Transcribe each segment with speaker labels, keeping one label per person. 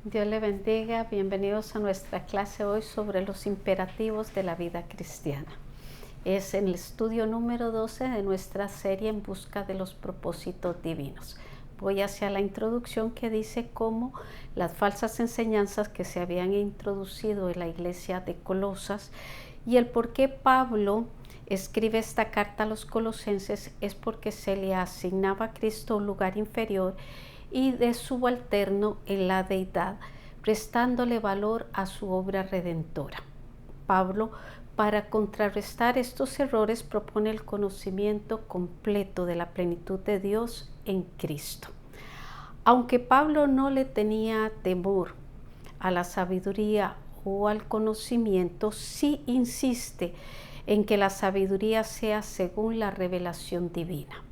Speaker 1: Dios le bendiga, bienvenidos a nuestra clase hoy sobre los imperativos de la vida cristiana. Es en el estudio número 12 de nuestra serie En busca de los propósitos divinos. Voy hacia la introducción que dice cómo las falsas enseñanzas que se habían introducido en la iglesia de Colosas y el por qué Pablo escribe esta carta a los colosenses es porque se le asignaba a Cristo un lugar inferior y de subalterno en la deidad, prestándole valor a su obra redentora. Pablo, para contrarrestar estos errores, propone el conocimiento completo de la plenitud de Dios en Cristo. Aunque Pablo no le tenía temor a la sabiduría o al conocimiento, sí insiste en que la sabiduría sea según la revelación divina.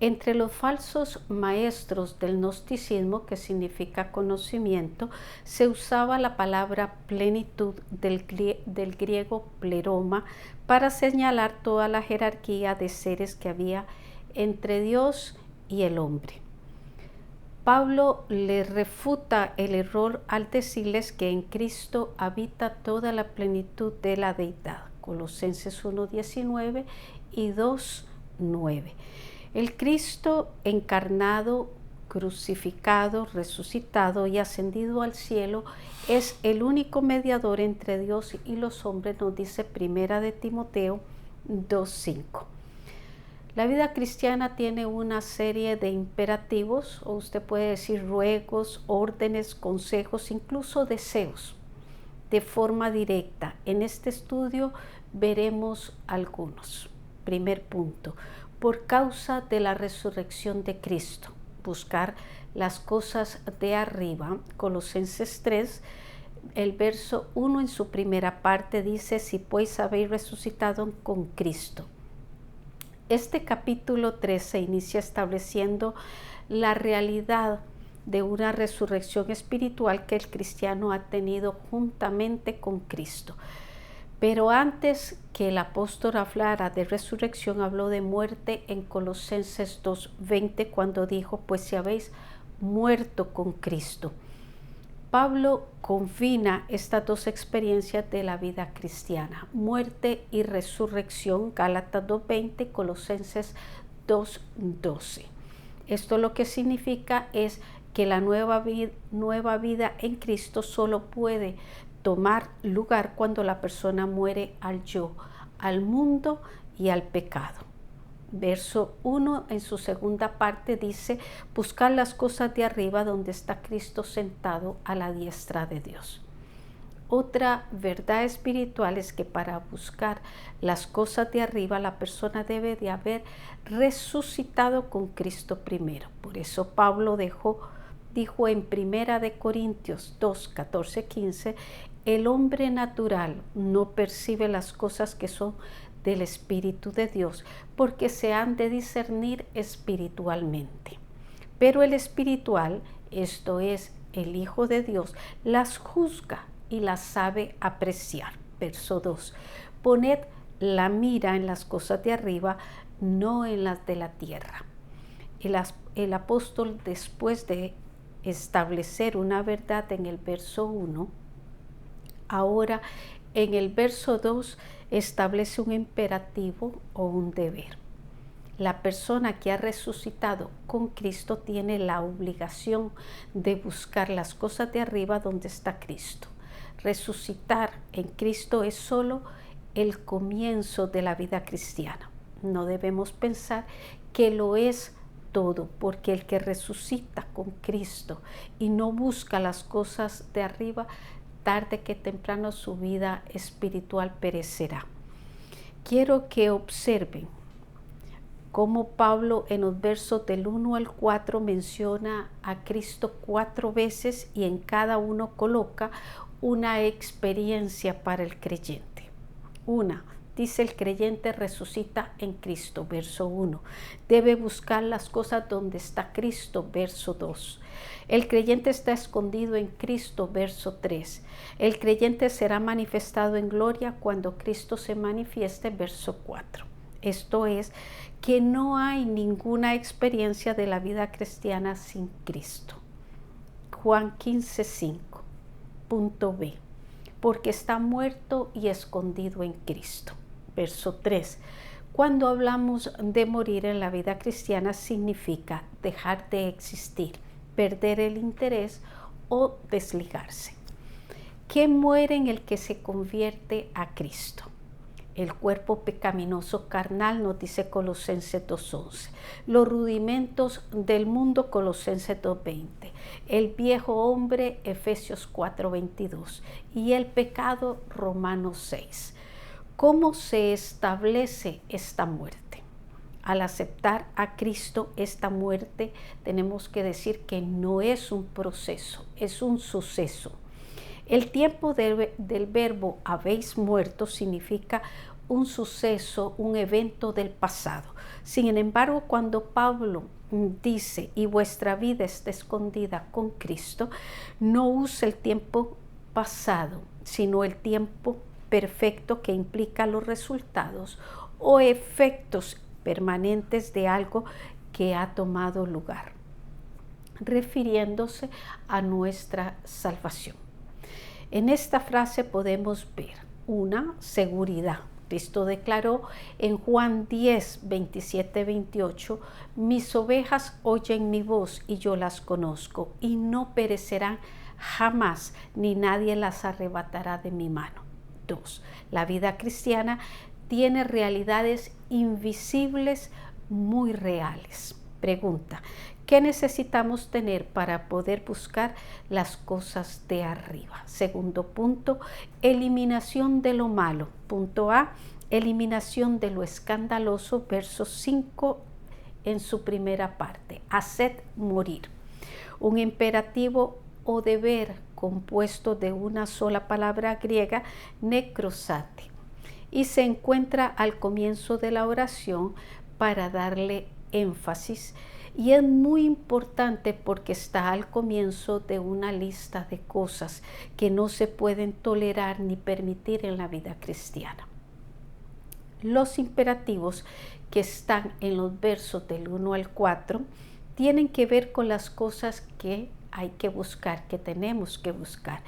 Speaker 1: Entre los falsos maestros del gnosticismo, que significa conocimiento, se usaba la palabra plenitud del griego pleroma para señalar toda la jerarquía de seres que había entre Dios y el hombre. Pablo le refuta el error al decirles que en Cristo habita toda la plenitud de la deidad. Colosenses 1:19 y 2:9. El Cristo encarnado, crucificado, resucitado y ascendido al cielo es el único mediador entre Dios y los hombres, nos dice Primera de Timoteo 2:5. La vida cristiana tiene una serie de imperativos, o usted puede decir ruegos, órdenes, consejos, incluso deseos, de forma directa. En este estudio veremos algunos. Primer punto. Por causa de la resurrección de Cristo, buscar las cosas de arriba. Colosenses 3, el verso 1 en su primera parte dice, si pues habéis resucitado con Cristo. Este capítulo 3 se inicia estableciendo la realidad de una resurrección espiritual que el cristiano ha tenido juntamente con Cristo. Pero antes que el apóstol hablara de resurrección, habló de muerte en Colosenses 2:20 cuando dijo, pues si habéis muerto con Cristo. Pablo combina estas dos experiencias de la vida cristiana, muerte y resurrección, Gálatas 2:20, Colosenses 2:12. Esto lo que significa es que la nueva vida en Cristo solo puede tomar lugar cuando la persona muere al yo, al mundo y al pecado. Verso 1 en su segunda parte dice, buscar las cosas de arriba donde está Cristo sentado a la diestra de Dios. Otra verdad espiritual es que para buscar las cosas de arriba la persona debe de haber resucitado con Cristo primero. Por eso Pablo dijo en Primera de Corintios 2, 14, 15, el hombre natural no percibe las cosas que son del Espíritu de Dios, porque se han de discernir espiritualmente. Pero el espiritual, esto es, el Hijo de Dios, las juzga y las sabe apreciar. Verso 2. Poned la mira en las cosas de arriba, no en las de la tierra. El apóstol, después de establecer una verdad en el verso 1, ahora en el verso 2 establece un imperativo o un deber. La persona que ha resucitado con Cristo tiene la obligación de buscar las cosas de arriba donde está Cristo. Resucitar en Cristo es solo el comienzo de la vida cristiana. No debemos pensar que lo es todo, porque el que resucita con Cristo y no busca las cosas de arriba, tarde que temprano su vida espiritual perecerá. Quiero que observen cómo Pablo en los versos del 1 al 4 menciona a Cristo 4 veces y en cada uno coloca una experiencia para el creyente. Una, dice el creyente resucita en Cristo, verso 1. Debe buscar las cosas donde está Cristo, verso 2. El creyente está escondido en Cristo, verso 3. El creyente será manifestado en gloria cuando Cristo se manifieste, verso 4. Esto es, que no hay ninguna experiencia de la vida cristiana sin Cristo. Juan 15:5, punto B, porque está muerto y escondido en Cristo. Verso 3, cuando hablamos de morir en la vida cristiana significa dejar de existir, perder el interés o desligarse. ¿Quién muere en el que se convierte a Cristo? El cuerpo pecaminoso carnal, nos dice Colosenses 2:11. Los rudimentos del mundo, Colosenses 2:20. El viejo hombre, Efesios 4:22. Y el pecado, Romanos 6. ¿Cómo se establece esta muerte? Al aceptar a Cristo, esta muerte, tenemos que decir que no es un proceso, es un suceso. El tiempo del verbo habéis muerto significa un suceso, un evento del pasado. Sin embargo, cuando Pablo dice, y vuestra vida está escondida con Cristo, no usa el tiempo pasado, sino el tiempo perfecto que implica los resultados o efectos permanentes de algo que ha tomado lugar, refiriéndose a nuestra salvación. En esta frase podemos ver una seguridad. Cristo declaró en Juan 10, 27, 28, mis ovejas oyen mi voz y yo las conozco y no perecerán jamás, ni nadie las arrebatará de mi mano. 2. La vida cristiana tiene realidades invisibles muy reales. Pregunta, ¿qué necesitamos tener para poder buscar las cosas de arriba? Segundo punto, eliminación de lo malo. Punto A, eliminación de lo escandaloso, verso 5 en su primera parte. Haced morir. Un imperativo o deber compuesto de una sola palabra griega, necrosate, y se encuentra al comienzo de la oración para darle énfasis, y es muy importante porque está al comienzo de una lista de cosas que no se pueden tolerar ni permitir en la vida cristiana. Los imperativos que están en los versos del 1 al 4 tienen que ver con las cosas que hay que buscar, que tenemos que buscar,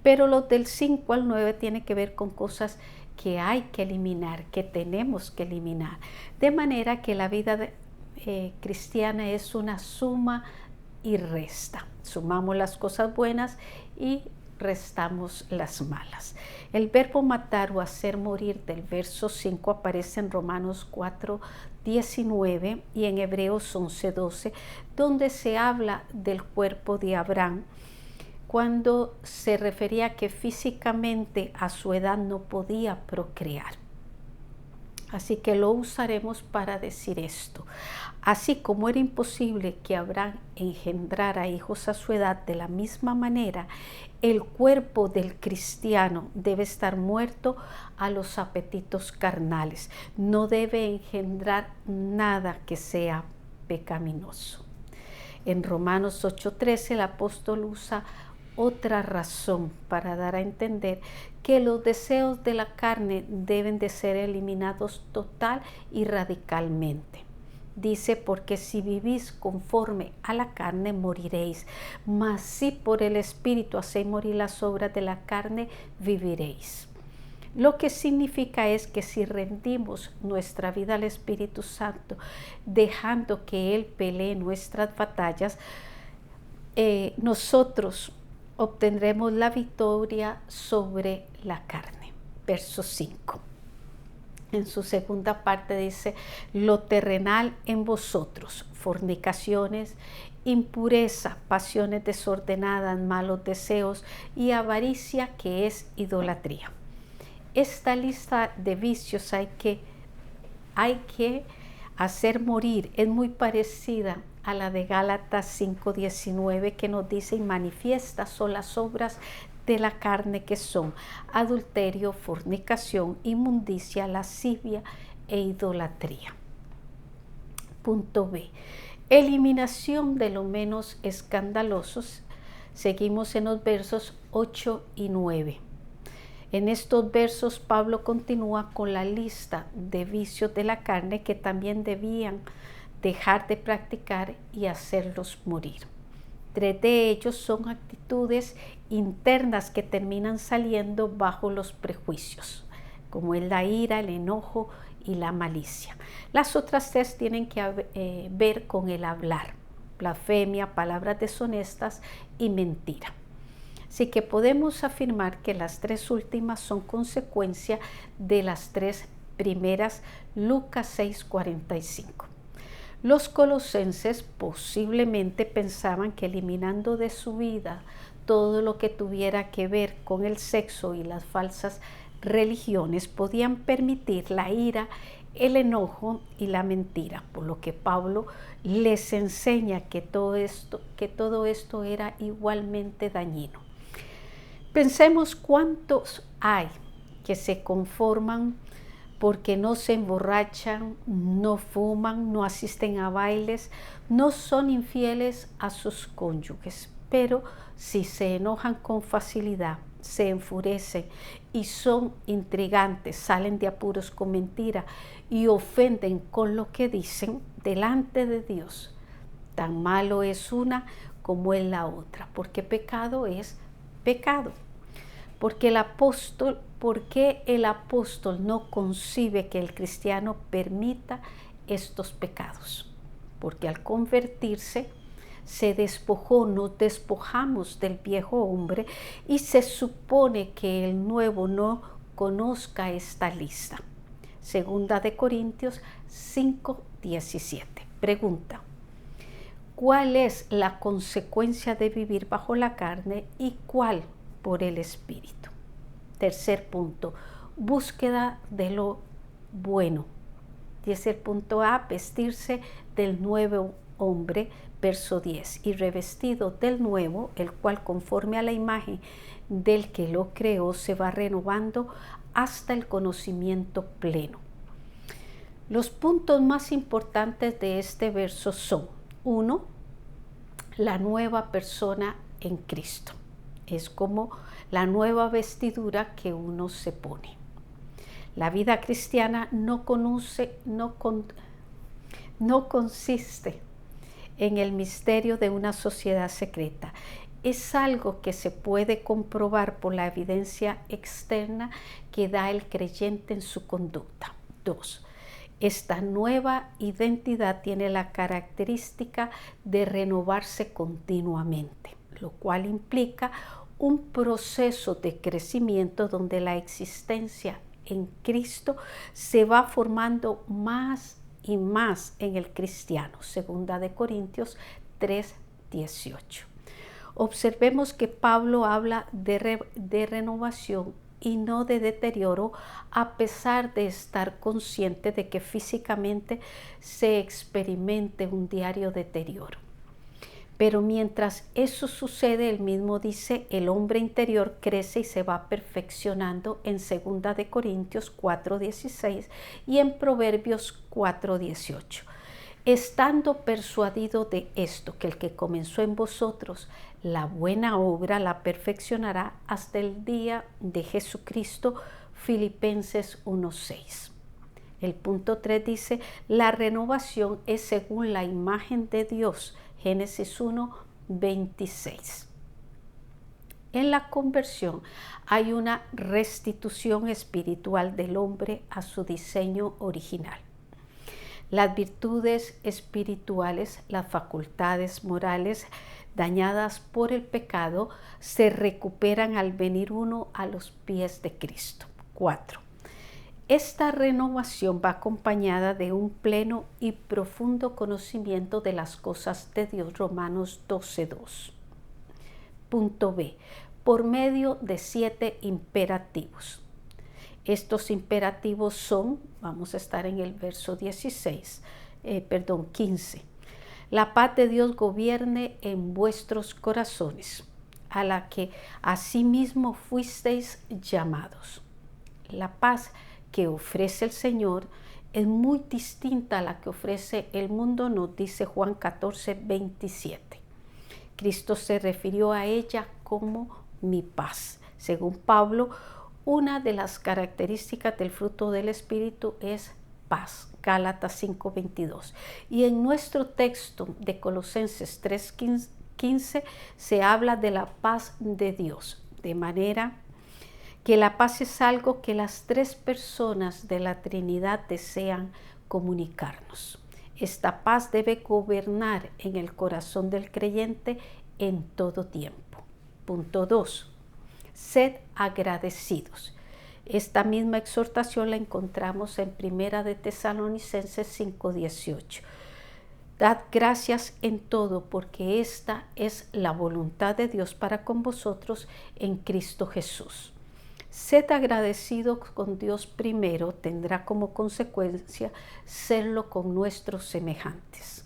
Speaker 1: pero los del 5 al 9 tienen que ver con cosas que hay que eliminar, que tenemos que eliminar, de manera que la vida cristiana es una suma y resta. Sumamos las cosas buenas y restamos las malas. El verbo matar o hacer morir del verso 5 aparece en Romanos 4:19 y en Hebreos 11:12, donde se habla del cuerpo de Abraham, cuando se refería que físicamente a su edad no podía procrear. Así que lo usaremos para decir esto. Así como era imposible que Abraham engendrara hijos a su edad, de la misma manera, el cuerpo del cristiano debe estar muerto a los apetitos carnales. No debe engendrar nada que sea pecaminoso. En Romanos 8:13 el apóstol usa otra razón para dar a entender que los deseos de la carne deben de ser eliminados total y radicalmente. Dice, porque si vivís conforme a la carne, moriréis, mas si por el Espíritu hacéis morir las obras de la carne, viviréis. Lo que significa es que si rendimos nuestra vida al Espíritu Santo, dejando que Él pelee nuestras batallas, nosotros obtendremos la victoria sobre la carne. Verso 5. En su segunda parte dice, lo terrenal en vosotros, fornicaciones, impureza, pasiones desordenadas, malos deseos y avaricia, que es idolatría. Esta lista de vicios hay que hacer morir. Es muy parecida a la de Gálatas 5:19, que nos dice, y manifiestas son las obras de la carne, que son adulterio, fornicación, inmundicia, lascivia e idolatría. Punto B. Eliminación de lo menos escandalosos. Seguimos en los versos 8 y 9. En estos versos Pablo continúa con la lista de vicios de la carne que también debían dejar de practicar y hacerlos morir. 3 de ellos son actitudes internas que terminan saliendo bajo los prejuicios, como es la ira, el enojo y la malicia. Las otras 3 tienen que ver con el hablar, blasfemia, palabras deshonestas y mentira. Así que podemos afirmar que las 3 últimas son consecuencia de las 3 primeras, Lucas 6:45. Los colosenses posiblemente pensaban que eliminando de su vida todo lo que tuviera que ver con el sexo y las falsas religiones podían permitir la ira, el enojo y la mentira, por lo que Pablo les enseña que todo esto era igualmente dañino. Pensemos cuántos hay que se conforman porque no se emborrachan, no fuman, no asisten a bailes, no son infieles a sus cónyuges, pero si se enojan con facilidad, se enfurecen y son intrigantes, salen de apuros con mentira y ofenden con lo que dicen delante de Dios. Tan malo es una como es la otra, porque pecado es pecado. ¿Por qué el apóstol no concibe que el cristiano permita estos pecados? Porque al convertirse nos despojamos del viejo hombre y se supone que el nuevo no conozca esta lista. Segunda de Corintios 5:17. Pregunta: ¿cuál es la consecuencia de vivir bajo la carne y cuál por el Espíritu? Tercer punto, búsqueda de lo bueno. Dice el punto A, vestirse del nuevo hombre, verso 10, y revestido del nuevo, el cual conforme a la imagen del que lo creó se va renovando hasta el conocimiento pleno. Los puntos más importantes de este verso son: 1, la nueva persona en Cristo. Es como la nueva vestidura que uno se pone. La vida cristiana no consiste en el misterio de una sociedad secreta. Es algo que se puede comprobar por la evidencia externa que da el creyente en su conducta. 2. Esta nueva identidad tiene la característica de renovarse continuamente, lo cual implica un proceso de crecimiento donde la existencia en Cristo se va formando más y más en el cristiano. Segunda de Corintios 3:18. Observemos que Pablo habla de renovación y no de deterioro, a pesar de estar consciente de que físicamente se experimente un diario deterioro. Pero mientras eso sucede, él mismo dice, el hombre interior crece y se va perfeccionando en 2 de Corintios 4:16 y en Proverbios 4:18. Estando persuadido de esto, que el que comenzó en vosotros la buena obra la perfeccionará hasta el día de Jesucristo. Filipenses 1:6. El punto 3 dice, la renovación es según la imagen de Dios. Génesis 1:26. En la conversión hay una restitución espiritual del hombre a su diseño original. Las virtudes espirituales, las facultades morales dañadas por el pecado, se recuperan al venir uno a los pies de Cristo. 4. Esta renovación va acompañada de un pleno y profundo conocimiento de las cosas de Dios. Romanos 12:2. Punto B. Por medio de 7 imperativos. Estos imperativos son, vamos a estar en el verso 15. La paz de Dios gobierne en vuestros corazones, a la que asimismo fuisteis llamados. La paz que ofrece el Señor es muy distinta a la que ofrece el mundo, nos dice Juan 14:27. Cristo se refirió a ella como mi paz. Según Pablo, una de las características del fruto del Espíritu es paz. Gálatas 5:22. Y en nuestro texto de Colosenses 15 se habla de la paz de Dios, de manera que la paz es algo que las tres personas de la Trinidad desean comunicarnos. Esta paz debe gobernar en el corazón del creyente en todo tiempo. Punto 2. Sed agradecidos. Esta misma exhortación la encontramos en Primera de Tesalonicenses 5:18. Dad gracias en todo, porque esta es la voluntad de Dios para con vosotros en Cristo Jesús. Sed agradecido con Dios primero, tendrá como consecuencia serlo con nuestros semejantes.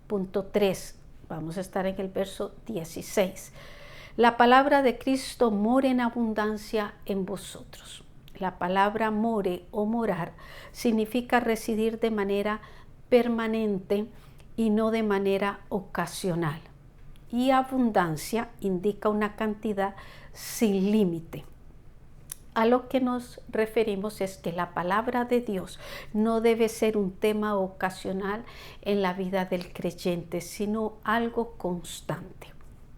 Speaker 1: Punto 3. Vamos a estar en el verso 16. La palabra de Cristo mora en abundancia en vosotros. La palabra more o morar significa residir de manera permanente y no de manera ocasional. Y abundancia indica una cantidad sin límite. A lo que nos referimos es que la palabra de Dios no debe ser un tema ocasional en la vida del creyente, sino algo constante.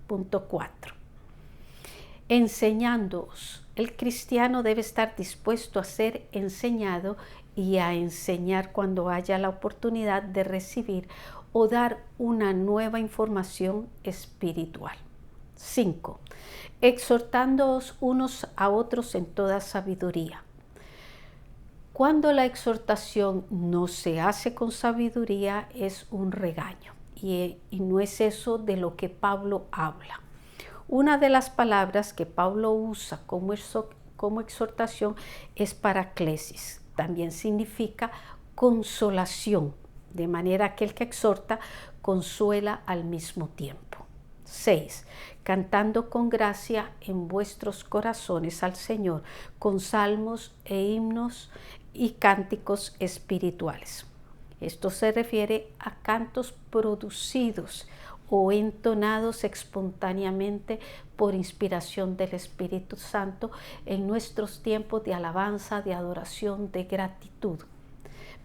Speaker 1: Punto 4. Enseñándoos. El cristiano debe estar dispuesto a ser enseñado y a enseñar cuando haya la oportunidad de recibir o dar una nueva información espiritual. 5. Exhortándoos unos a otros en toda sabiduría. Cuando la exhortación no se hace con sabiduría, es un regaño, y no es eso de lo que Pablo habla. Una de las palabras que Pablo usa como exhortación es paraclesis. También significa consolación, de manera que el que exhorta consuela al mismo tiempo. 6. Cantando con gracia en vuestros corazones al Señor, con salmos e himnos y cánticos espirituales. Esto se refiere a cantos producidos o entonados espontáneamente por inspiración del Espíritu Santo en nuestros tiempos de alabanza, de adoración, de gratitud.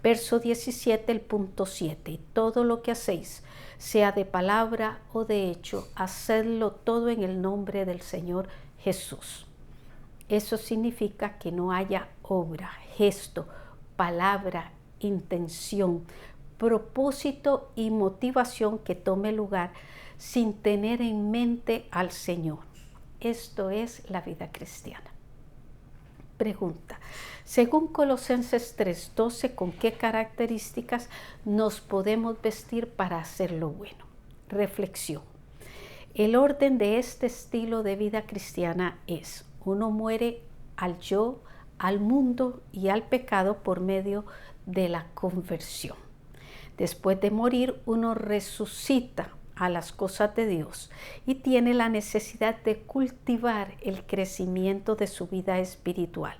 Speaker 1: Verso 17, el punto 7. Y todo lo que hacéis, sea de palabra o de hecho, hacedlo todo en el nombre del Señor Jesús. Eso significa que no haya obra, gesto, palabra, intención, propósito y motivación que tome lugar sin tener en mente al Señor. Esto es la vida cristiana. Pregunta: según Colosenses 3:12, ¿con qué características nos podemos vestir para hacer lo bueno? Reflexión. El orden de este estilo de vida cristiana es: uno muere al yo, al mundo y al pecado por medio de la conversión. Después de morir, uno resucita a las cosas de Dios y tiene la necesidad de cultivar el crecimiento de su vida espiritual.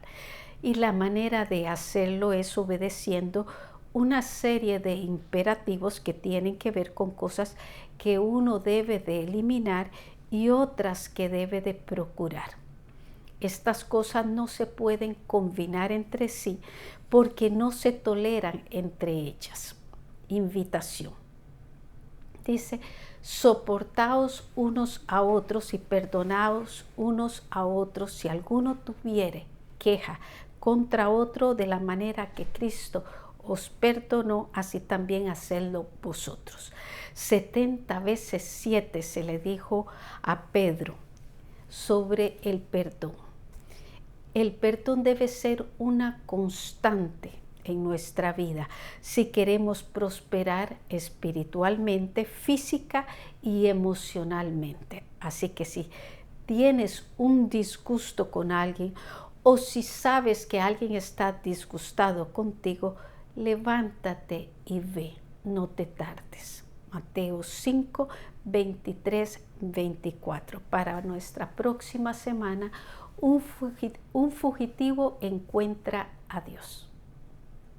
Speaker 1: Y la manera de hacerlo es obedeciendo una serie de imperativos que tienen que ver con cosas que uno debe de eliminar y otras que debe de procurar. Estas cosas no se pueden combinar entre sí porque no se toleran entre ellas. Invitación. Dice: soportaos unos a otros y perdonaos unos a otros si alguno tuviere queja contra otro, de la manera que Cristo os perdonó, así también hacedlo vosotros. 70 veces 7 se le dijo a Pedro sobre el perdón. El perdón debe ser una constante en nuestra vida si queremos prosperar espiritualmente, física y emocionalmente. Así que si tienes un disgusto con alguien o si sabes que alguien está disgustado contigo, levántate y ve, no te tardes. Mateo 5, 23, 24. Para nuestra próxima semana, un fugitivo encuentra a Dios.